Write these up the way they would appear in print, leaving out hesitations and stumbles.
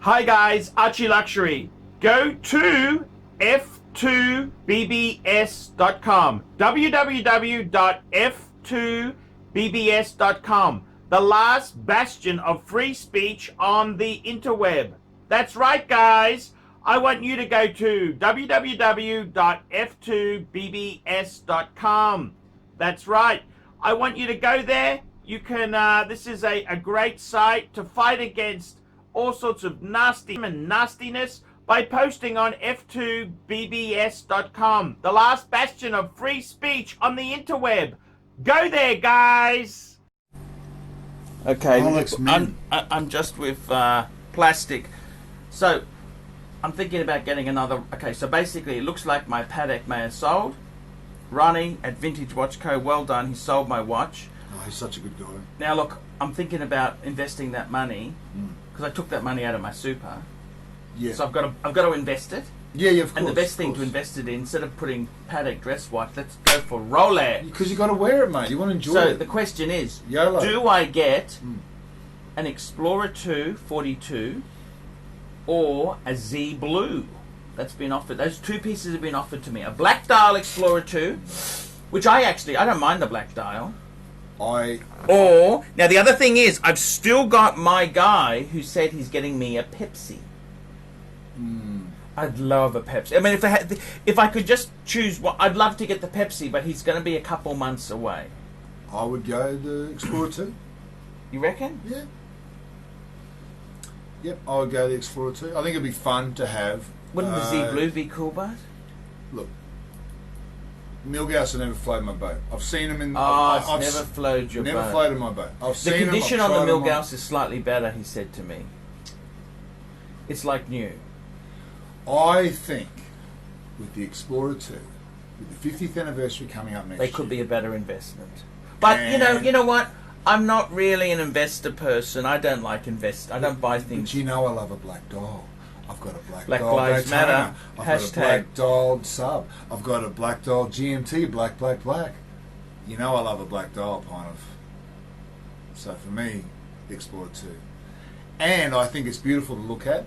Hi guys, ArchieLuxury. Go to f2bbs.com. www.f2bbs.com. The last bastion of free speech on the interweb. That's right, guys. I want you to go to www.f2bbs.com. That's right. I want you to go there. You can, this is a great site to fight against all sorts of nastiness by posting on f2bbs.com, the last bastion of free speech on the interweb. Go there, guys. Okay, I'm just with plastic. So I'm thinking about getting another. Okay, so basically it looks like my Patek may have sold. Ronnie at Vintage Watch Co, well done, he sold my watch. Oh, he's such a good guy. Now look, I'm thinking about investing that money because I took that money out of my super. Yeah. So I've got to invest it. Yeah, of course. And the best thing to invest it in, instead of putting Patek dress watch, let's go for Rolex. Because you got to wear it, mate. You want to enjoy it. So the question is, YOLO. Do I get an Explorer 2 42 or a Z Blue? That's been offered. Those two pieces have been offered to me. A black dial Explorer 2, which I don't mind the black dial. Or now the other thing is, I've still got my guy who said he's getting me a Pepsi. I'd love a Pepsi. I mean, if I could just choose, I'd love to get the Pepsi, but he's going to be a couple months away. I would go the Explorer 2. You reckon? Yeah. Yep, I would go the Explorer 2. I think it'd be fun to have. Wouldn't the Z Blue be cool, bud? Look, Milgauss have never floated my boat. I've seen them in. I've never floated your boat. Never floated my boat. The condition on the Milgauss is slightly better, he said to me. It's like new. I think with the Explorer 2, with the 50th anniversary coming up next year, they could be a better investment. But you know what? I'm not really an investor person. I don't like invest. I don't buy things. But you know, I love a black dial. I've got a black dial Lives Matter. I've got a black dial sub. I've got a black dial GMT. Black. You know, I love a black dial, kind of. So for me, the Explorer 2, and I think it's beautiful to look at.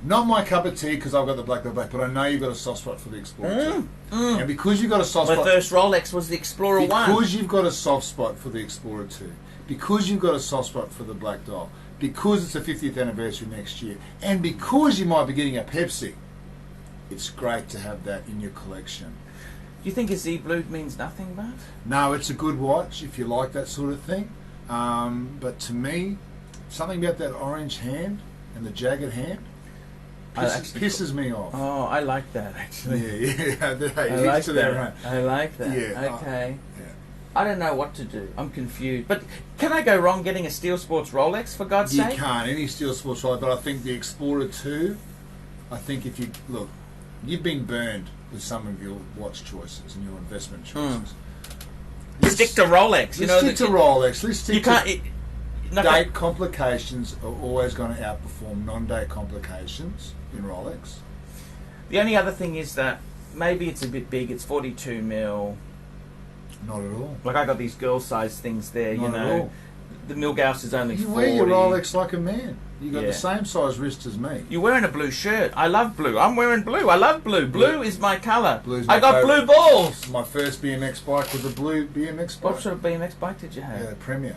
Not my cup of tea because I've got the black, but I know you've got a soft spot for the Explorer 2. And because you've got a soft spot... My first Rolex was the Explorer 1. Because you've got a soft spot for the Explorer 2, because you've got a soft spot for the black dial, because it's the 50th anniversary next year, and because you might be getting a Pepsi, it's great to have that in your collection. Do you think a Z Blue means nothing, bud? No, it's a good watch if you like that sort of thing. But to me, something about that orange hand and the jagged hand, pisses me off. Oh, I like that actually. Yeah. I like that. I like that. Yeah. Okay. I don't know what to do. I'm confused. But can I go wrong getting a Steel Sports Rolex, for God's sake? You can't. Any Steel Sports Rolex. But I think the Explorer 2, I think if you... Look, you've been burned with some of your watch choices and your investment choices. Stick to Rolex. Stick to Rolex. Let's stick to... No, date complications are always going to outperform non-date complications in Rolex. The only other thing is that maybe it's a bit big. It's 42 mil. Not at all. Like I got these girl-sized things there. Not at all. The Milgauss is only 40. You wear your Rolex like a man. You got the same size wrist as me. You're wearing a blue shirt. I love blue. I'm wearing blue. I love blue. Blue is my colour. I got blue balls. My first BMX bike was a blue BMX bike. What sort of BMX bike did you have? Yeah, Premier.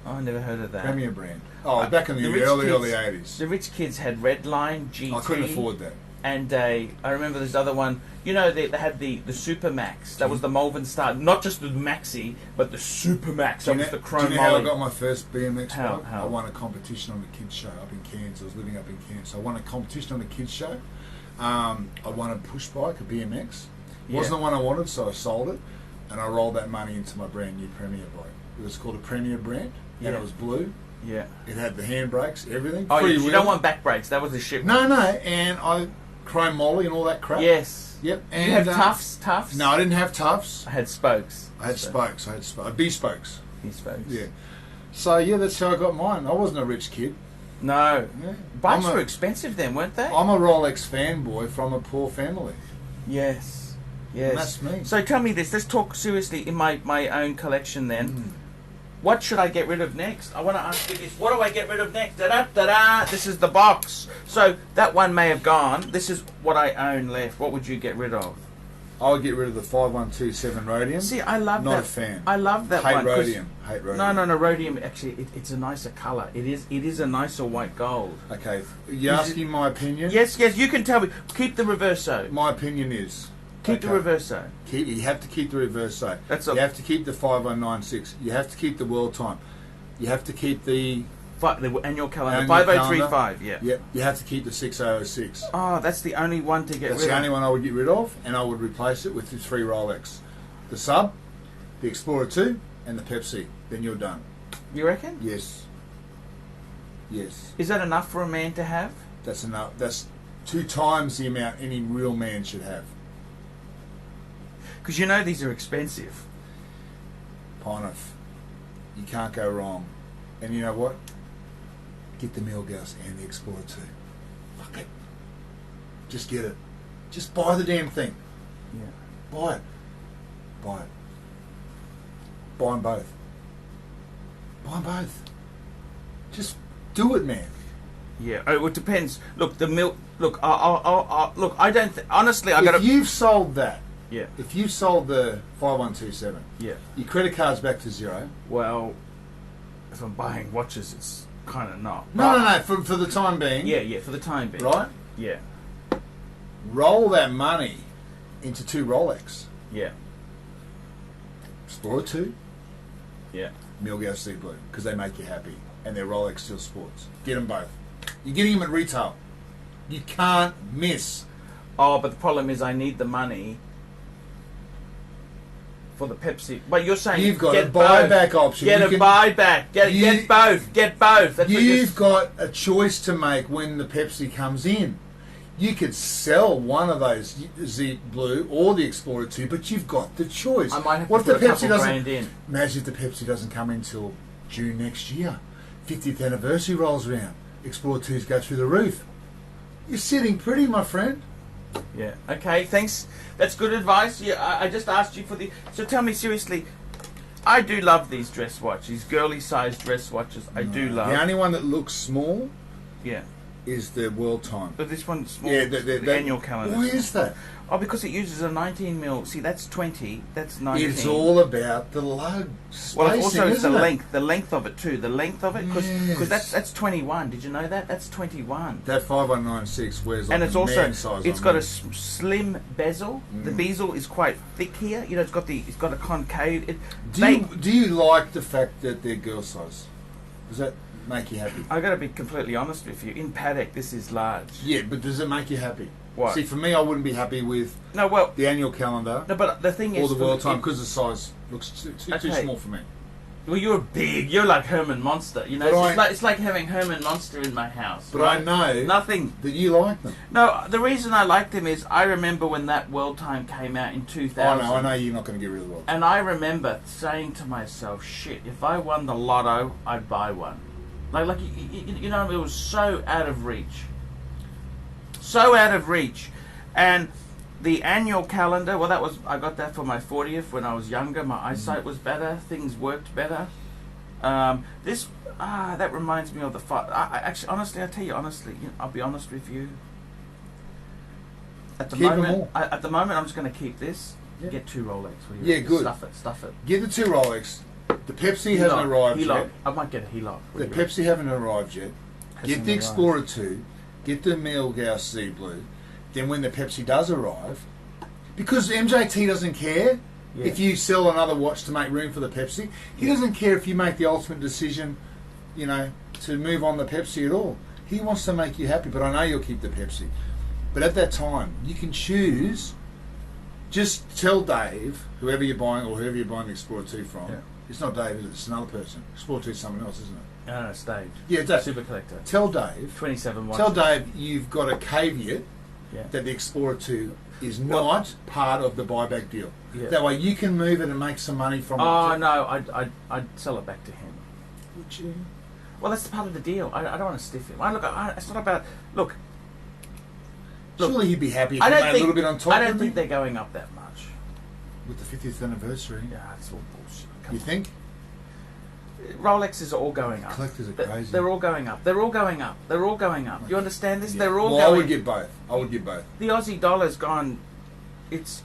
Oh, I never heard of that. Premier brand. Oh, back in the early 80s. The rich kids had Redline, GT. I couldn't afford that. And I remember this other one. You know, they had the Super Max. That was the Malvern Star. Not just the Maxi, but the Super Max. That was the chrome. Do you know how I got my first BMX bike? How? I won a competition on the kids show up in Cairns. I was living up in Cairns. So I won a competition on the kids show. I won a push bike, a BMX. Wasn't the one I wanted, so I sold it. And I rolled that money into my brand new Premier bike. It was called a Premier brand. And it was blue. Yeah. It had the handbrakes, everything. Oh, you don't want back brakes. That was a shit. No. And I chrome molly and all that crap. Yes. Yep. And you have tufts? No, I didn't have tufts. I had spokes. I had spokes. B-spokes. B-spokes. Yeah. So, yeah, that's how I got mine. I wasn't a rich kid. No. Yeah. Bikes were expensive then, weren't they? I'm a Rolex fanboy from a poor family. Yes. And that's me. So tell me this. Let's talk seriously in my own collection then. What should I get rid of next? I want to ask you this. What do I get rid of next? Da-da-da-da. This is the box. So that one may have gone. This is what I own left. What would you get rid of? I would get rid of the 5127 rhodium. See, I love that. Not a fan. I love that Hate one. 'Cause- rhodium. Hate rhodium. No, rhodium. Actually, it's a nicer color. It is a nicer white gold. Okay, you asking my opinion? Yes, you can tell me. Keep the reverso. My opinion is Keep the reverso. You have to keep the reverso. That's you have to keep the 5196. You have to keep the world time. You have to keep the annual calendar. annual 5035. Yeah. Yep. You have to keep the 6006. Oh, that's the only one to get That's rid the of. only one I would get rid of, and I would replace it with the 3 Rolex, the Sub, the Explorer 2, and the Pepsi. Then you're done. You reckon? Yes. Yes. Is that enough for a man to have? That's enough. That's 2 times the amount any real man should have. Because you know these are expensive. Pinef. You can't go wrong. And you know what? Get the Milgauss and the Explorer 2. Fuck it. Just get it. Just buy the damn thing. Yeah. Buy it. Buy it. Buy them both. Buy them both. Just do it, man. Yeah. Oh, it depends. Look, the milk. Look, look. I don't. Honestly, I got If you've sold that, Yeah. if you've sold the 5127, Yeah. your credit card's back to 0. Well, if I'm buying watches, it's kind of not. No. For the time being. Yeah. For the time being. Right? Yeah. Roll that money into 2 Rolex. Yeah. Explorer 2, Yeah. Milgauss Sea Blue, because they make you happy, and they're Rolex Steel Sports. Get them both. You're getting them at retail. You can't miss. Oh, but the problem is, I need the money for the Pepsi. But you're saying You've got get a buyback both. option. Get You a can- buyback. Get both. Get both. That's what You've got a choice to make when the Pepsi comes in. You could sell one of those Z Blue or the Explorer 2, but you've got the choice. I might have What to if put the a Pepsi couple doesn't? grand in. Imagine if the Pepsi doesn't come in till June next year. 50th anniversary rolls around. Explorer 2s go through the roof. You're sitting pretty, my friend. Yeah. Okay. Thanks. That's good advice. Yeah. I just asked you for the. So tell me seriously. I do love these dress watches, girly sized dress watches. I do love. The only one that looks small Yeah. is the World Time. But this one's small. Yeah, the annual calendar. Why is that? Oh, because it uses a 19 mil. See, that's 20. That's 19. It's all about the lug spacing, Well, it's also it's the isn't it? the length of it too. The length of it, because Yes. that's 21. Did you know that? That's 21. That 5196 wears like And it's a also man size it's on got me. a slim bezel. The bezel is quite thick here. You know, it's got a concave. Do you like the fact that they're girl size? Does that make you happy? I got to be completely honest with you. In Patek, this is large. Yeah, but does it make you happy? What? See, for me, I wouldn't be happy with No, well, the annual calendar no, but the thing or is, the world time it- because the size looks too Okay. small for me. Well, you're big. You're like Herman Monster. You know, But it's like having Herman Monster in my house. But right? I know Nothing. that you like them. No, the reason I liked them is I remember when that World Time came out in 2000. I know you're not going to get rid of the world. And I remember saying to myself, shit, if I won the lotto, I'd buy one. Like you know, it was so out of reach. So out of reach. And the annual calendar, well, I got that for my 40th when I was younger. My eyesight was better. Things worked better. That reminds me of the fight. Actually, honestly, I tell you honestly, I'll be honest with you. At the Keep 'em moment, all. at the moment, I'm just going to keep this. Yeah. Get 2 Rolex. What do you Yeah, reckon? good. Stuff it. Get the 2 Rolex. The Pepsi hasn't arrived Helot. yet. I might get a Helot. The Pepsi haven't arrived yet. Get the Explorer 2. Get the Milgauss Sea Blue. Then when the Pepsi does arrive, because MJT doesn't care if you sell another watch to make room for the Pepsi. He doesn't care if you make the ultimate decision, to move on the Pepsi at all. He wants to make you happy, but I know you'll keep the Pepsi. But at that time, you can choose. Just tell Dave, whoever you're buying the Explorer 2 from. Yeah. It's not Dave, is it? It's another person. Explorer 2 is someone else, isn't it? No, staged. Yeah, Dave. Super collector. Tell Dave. 27 watches. Tell Dave you've got a caveat Yeah. that the Explorer 2 is not part of the buyback deal. Yeah. That way you can move it and make some money from Oh it. no, I'd sell it back to him. Would you? Well, that's part of the deal. I don't want to stiff him. It's not about look. Surely he'd be happy if I you don't made think a little bit on top. I don't wouldn't think he? they're going up that much. With the 50th anniversary. Yeah, it's all bullshit. Come You on. think? Rolexes are all going up. Collectors are crazy. They're all going up. They're all going up. They're all going up. You understand this? Yeah. They're all well, going. I would get both. I would get both. The Aussie dollar's gone. It's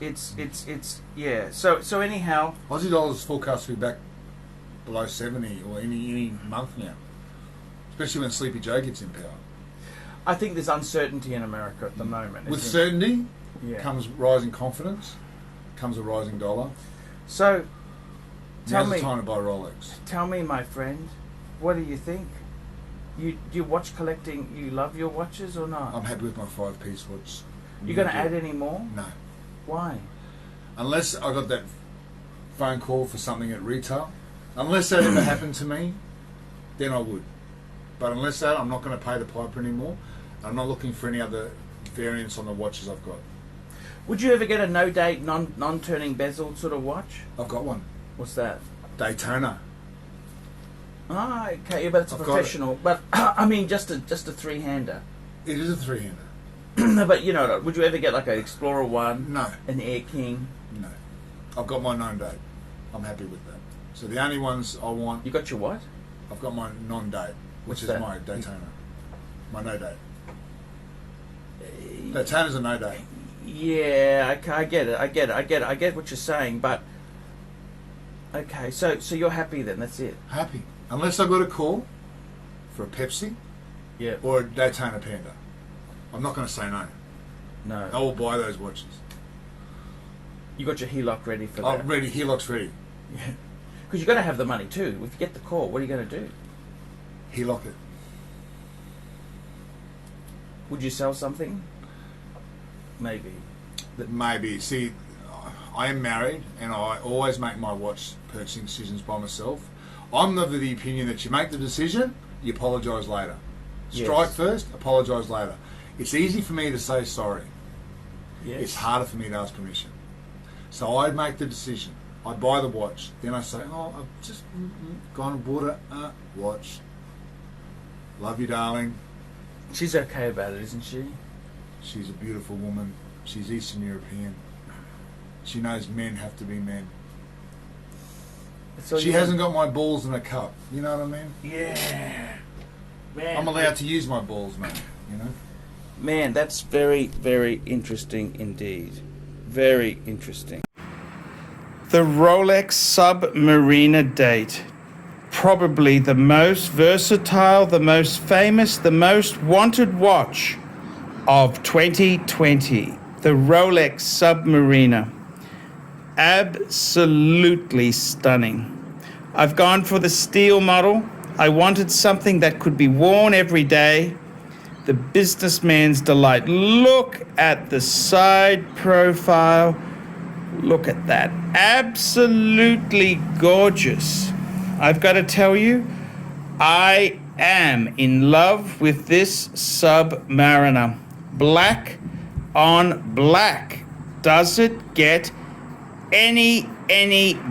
yeah. So anyhow, Aussie dollars forecast to be back below 70 or any month now, especially when Sleepy Joe gets in power. I think there's uncertainty in America at the moment. With certainty yeah. comes rising confidence, comes a rising dollar. So Now's the time to buy Rolex. Tell me, my friend, what do you think? You watch collecting? You love your watches or not? I'm happy with my 5-piece watch. You going to add any more? No. Why? Unless I got that phone call for something at retail. Unless that ever happened to me, then I would. But unless that, I'm not going to pay the piper anymore. I'm not looking for any other variants on the watches I've got. Would you ever get a no-date, non-turning bezel sort of watch? I've got one. What's that? Daytona. Ah, okay, yeah, but it's a I've professional. But I mean, just a three-hander. It is a 3-hander. But you know, would you ever get like an Explorer 1? No. An Air King? No. I've got my non-date. I'm happy with that. So the only ones I want... You got your what? I've got my non-date, which is that? my Daytona. My no-date. Daytona's a no-date. Yeah, I get it. I get what you're saying, but okay. So you're happy then? That's it. Happy. Unless I got a call for a Pepsi Yeah. or a Daytona Panda. I'm not going to say no. No. I will buy those watches. You got your HELOC ready for that? I'm ready. HELOC's ready. Yeah. Because you got to have the money too. If you get the call, what are you going to do? HELOC it. Would you sell something? Maybe. Maybe. See, I am married and I always make my watch purchasing decisions by myself. I'm of the opinion that you make the decision, you apologise later. Strike Yes. first, apologise later. It's easy for me to say sorry. Yes. It's harder for me to ask permission. So I make the decision. I buy the watch. Then I say, oh, I've just gone and bought a watch. Love you, darling. She's okay about it, isn't she? She's a beautiful woman. She's Eastern European. She knows men have to be men. So She hasn't got my balls in a cup. You know what I mean? Yeah. Man, I'm allowed to use my balls, man. You know? Man, that's very, very interesting indeed. Very interesting. The Rolex Submariner date. Probably the most versatile, the most famous, the most wanted watch of 2020. The Rolex Submariner. Absolutely stunning. I've gone for the steel model. I wanted something that could be worn every day. The businessman's delight. Look at the side profile. Look at that. Absolutely gorgeous. I've got to tell you, I am in love with this Submariner. Black on black. Does it get any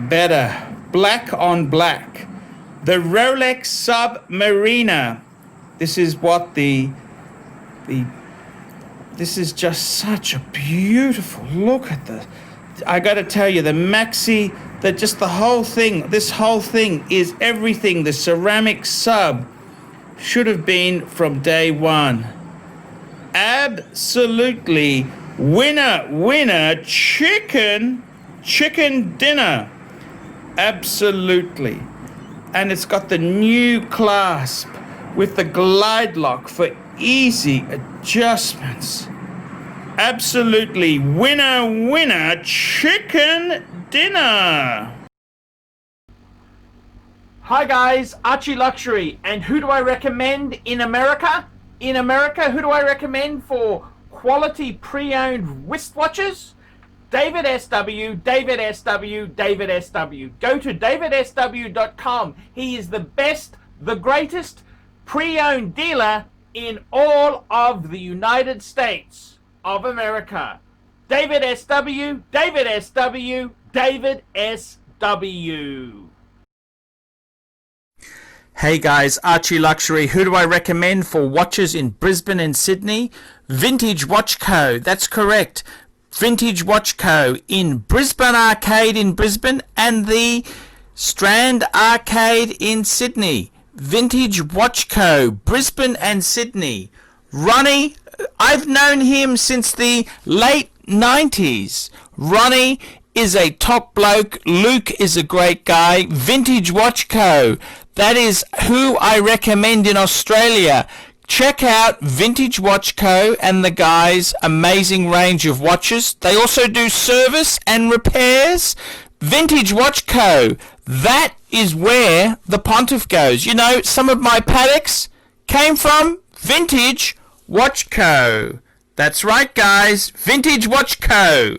better? Black on black. The Rolex Submariner. This is what this is just such a beautiful look at the. I got to tell you, the maxi, that just the whole thing, this whole thing is everything the ceramic sub should have been from day one. Absolutely winner, chicken dinner. Absolutely. And it's got the new clasp with the glide lock for easy adjustments. Absolutely winner, chicken dinner. Hi guys, ArchieLuxury, and who do I recommend in America? In America, who do I recommend for quality pre-owned wristwatches? David SW. Go to davidsw.com. He is the best, the greatest pre-owned dealer in all of the United States of America. David SW. Hey guys, ArchieLuxury. Who do I recommend for watches in Brisbane and Sydney? Vintage Watch Co. That's correct. Vintage Watch Co. in Brisbane Arcade in Brisbane, and the Strand Arcade in Sydney, Vintage Watch Co, Brisbane and Sydney. Ronnie, I've known him since the late 90s. Ronnie is a top bloke. Luke is a great guy. Vintage Watch Co, that is who I recommend in Australia. Check out Vintage Watch Co and the guys' amazing range of watches. They also do service and repairs. Vintage Watch Co, that is where the Pontiff goes. You know, some of my Pateks came from Vintage Watch Co. That's right, guys. Vintage Watch Co.